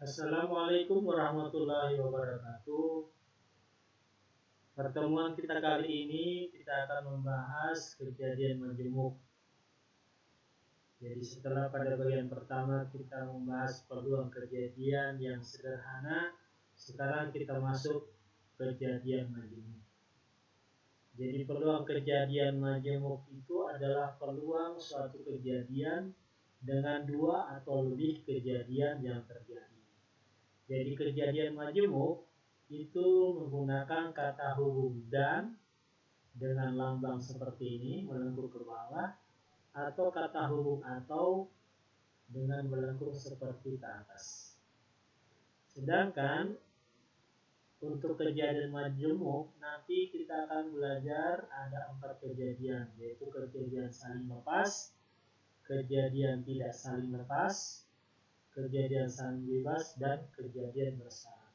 Assalamualaikum warahmatullahi wabarakatuh. Pertemuan kita kali ini kita akan membahas kejadian majemuk. Jadi setelah pada bagian pertama kita membahas peluang kejadian yang sederhana, sekarang kita masuk kejadian majemuk. Jadi peluang kejadian majemuk itu adalah peluang suatu kejadian dengan dua atau lebih kejadian yang terjadi. Jadi kejadian majemuk itu menggunakan kata hubung dan dengan lambang seperti ini melengkung ke bawah, atau kata hubung atau dengan melengkung seperti ke atas. Sedangkan untuk kejadian majemuk nanti kita akan belajar ada 4 kejadian, yaitu kejadian saling lepas, kejadian tidak saling lepas, kejadian saling bebas, dan kejadian bersyarat.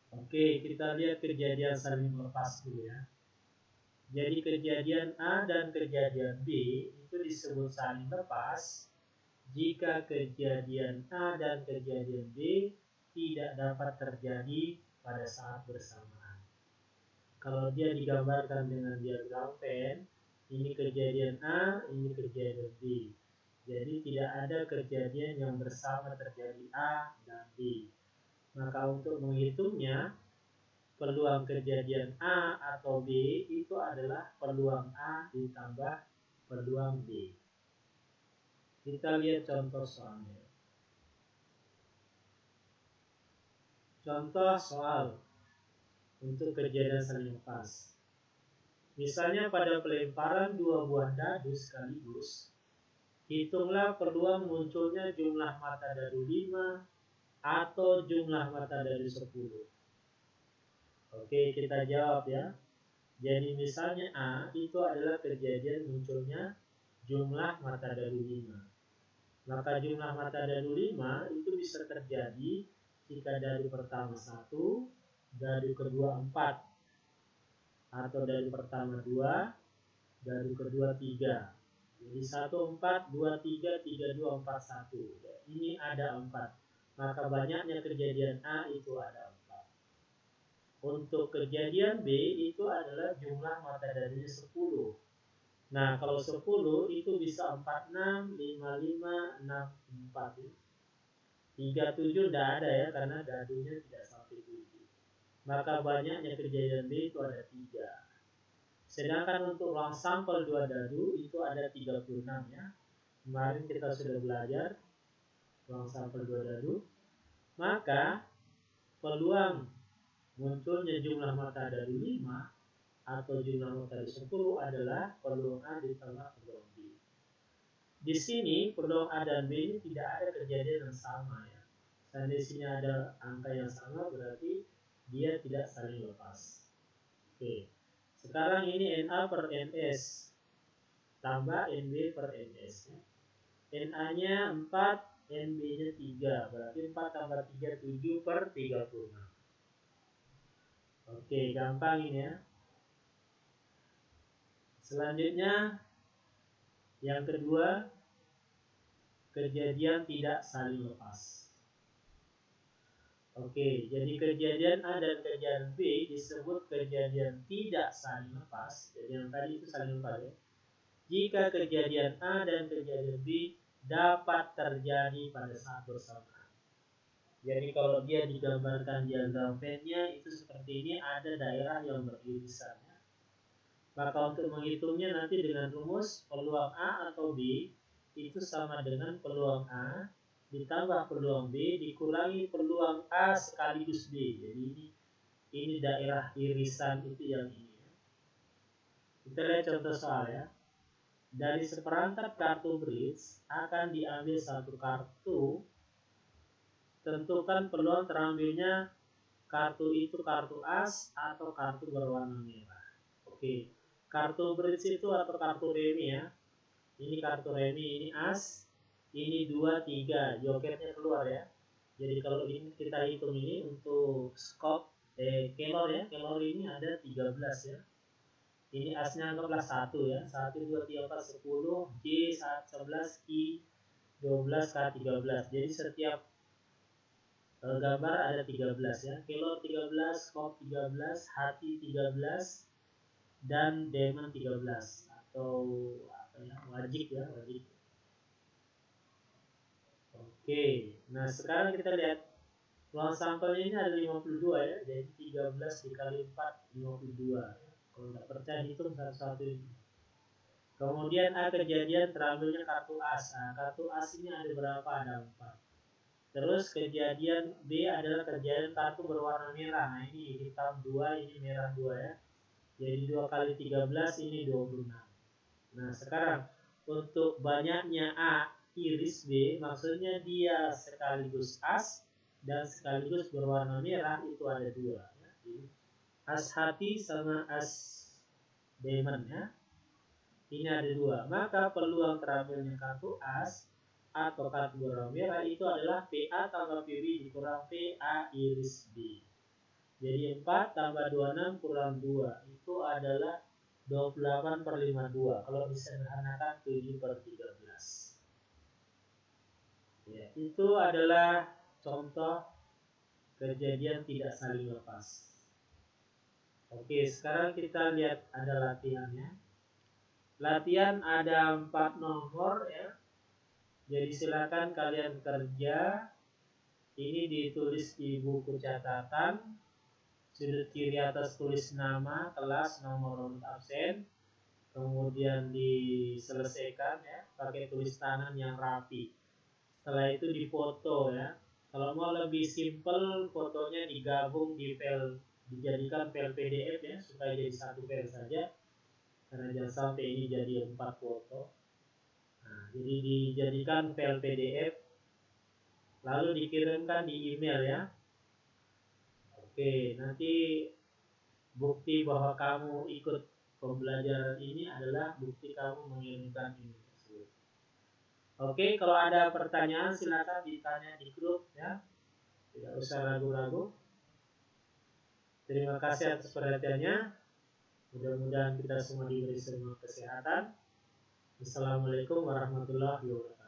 Oke, kita lihat kejadian saling lepas dulu ya. Jadi kejadian A dan kejadian B itu disebut saling lepas jika kejadian A dan kejadian B tidak dapat terjadi pada saat bersamaan. Kalau dia digambarkan dengan diagram Venn, ini kejadian A, ini kejadian B. Jadi tidak ada kejadian yang bersama terjadi A dan B. Maka untuk menghitungnya, peluang kejadian A atau B itu adalah peluang A ditambah peluang B. Kita lihat contoh soalnya. Contoh soal untuk kejadian saling lepas. Misalnya pada pelemparan 2 buah dadu sekaligus, hitunglah peluang munculnya jumlah mata dadu 5 atau jumlah mata dadu 10. Oke, kita jawab ya. Jadi misalnya A itu adalah kejadian munculnya jumlah mata dadu 5. Maka jumlah mata dadu 5 itu bisa terjadi jika dadu pertama 1, dadu kedua 4, atau dadu pertama 2, dadu kedua 3. Jadi 1, 4, 2, 3, 3, 2, 4, 1. Ini ada 4. Maka banyaknya kejadian A itu ada 4. Untuk kejadian B itu adalah jumlah mata dadunya 10. Nah, kalau 10 itu bisa 46, 55, 64. 37 tidak ada ya, karena dadunya tidak sampai 7. Maka banyaknya kejadian B itu ada 3. Sedangkan untuk ruang sampel 2 dadu itu ada 36 ya. Kemarin kita sudah belajar ruang sampel 2 dadu. Maka peluang munculnya jumlah mata dadu 5 atau jumlah mata dadu 10 adalah peluang A ditambah peluang B. Di sini peluang A dan B ini tidak ada kejadian yang sama ya. Seandainya ada angka yang sama berarti dia tidak saling lepas. Oke. Sekarang ini NA per NS tambah NB per NS ya. NA-nya 4, NB-nya 3, berarti 4 tambah 3 7 per 36. Oke, gampang ini ya. Selanjutnya yang kedua, kejadian tidak saling lepas. Oke, jadi kejadian A dan kejadian B disebut kejadian tidak saling lepas. Jadi yang tadi itu saling lepas ya. Jika kejadian A dan kejadian B dapat terjadi pada saat bersamaan. Jadi kalau dia digambarkan diagram Venn-nya itu seperti ini, ada daerah yang beririsan ya. Maka untuk menghitungnya nanti dengan rumus peluang A atau B itu sama dengan peluang A ditambah peluang B dikurangi peluang A sekaligus B. Jadi ini daerah irisan itu yang ini. Kita lihat contoh soal ya. Dari seperangkat kartu bridge akan diambil satu kartu. Tentukan peluang terambilnya kartu itu kartu as atau kartu berwarna merah. Oke. Kartu bridge itu atau kartu remi ya. Ini kartu remi, ini as. Ini 2, 3, jokernya keluar ya. Jadi kalau ini kita hitung ini untuk skop kelor ya, kelor ini ada 13 ya. Ini asnya anggaplah 1 ya, 1, 2, 3, 4, 10, J 11, I 12, K 13. Jadi setiap gambar ada 13 ya. Kelor 13, Kop 13, Hati 13, dan Demon 13 atau apa ya, wajib ya, wajib. Oke, nah sekarang kita lihat ruang sampelnya ini ada 52 ya, jadi 13 dikali 4, 52. Kalau nggak percaya hitung satu-satu ini. Kemudian A, kejadian terambilnya kartu as. Nah, kartu as ini ada berapa? Ada 4. Terus kejadian B adalah kejadian kartu berwarna merah. Nah ini hitam 2, ini merah 2 ya. Jadi 2 kali 13 ini 26. Nah sekarang untuk banyaknya A iris B, maksudnya dia sekaligus as dan sekaligus berwarna merah, itu ada 2 ya. Jadi as hati sama as diamond ya. Ini ada 2. Maka peluang terambilnya kartu as atau kartu berwarna merah itu adalah PA tambah PB dikurang PA iris B. Jadi 4 tambah 26 kurang 2 itu adalah 28 per 52. Kalau disederhanakan 7 per 13. Ya, itu adalah contoh kejadian tidak saling lepas. Oke, sekarang kita lihat ada latihannya. Latihan ada 4 nomor ya. Jadi silakan kalian kerja. Ini ditulis di buku catatan. Sudut kiri atas tulis nama, kelas, nomor urut absen. Kemudian diselesaikan ya, pakai tulis tangan yang rapi. Setelah itu difoto ya. Kalau mau lebih simple, fotonya digabung di file, dijadikan file PDF ya, supaya jadi satu file saja. Karena jangan sampai ini jadi 4 foto. Nah, jadi dijadikan file PDF, lalu dikirimkan di email ya. Oke, nanti bukti bahwa kamu ikut pembelajaran ini adalah bukti kamu mengirimkan ini tersebut. Oke, kalau ada pertanyaan silakan ditanya di grup ya. Tidak usah ragu-ragu. Terima kasih atas perhatiannya. Mudah-mudahan kita semua diberi semua kesehatan. Assalamualaikum warahmatullahi wabarakatuh.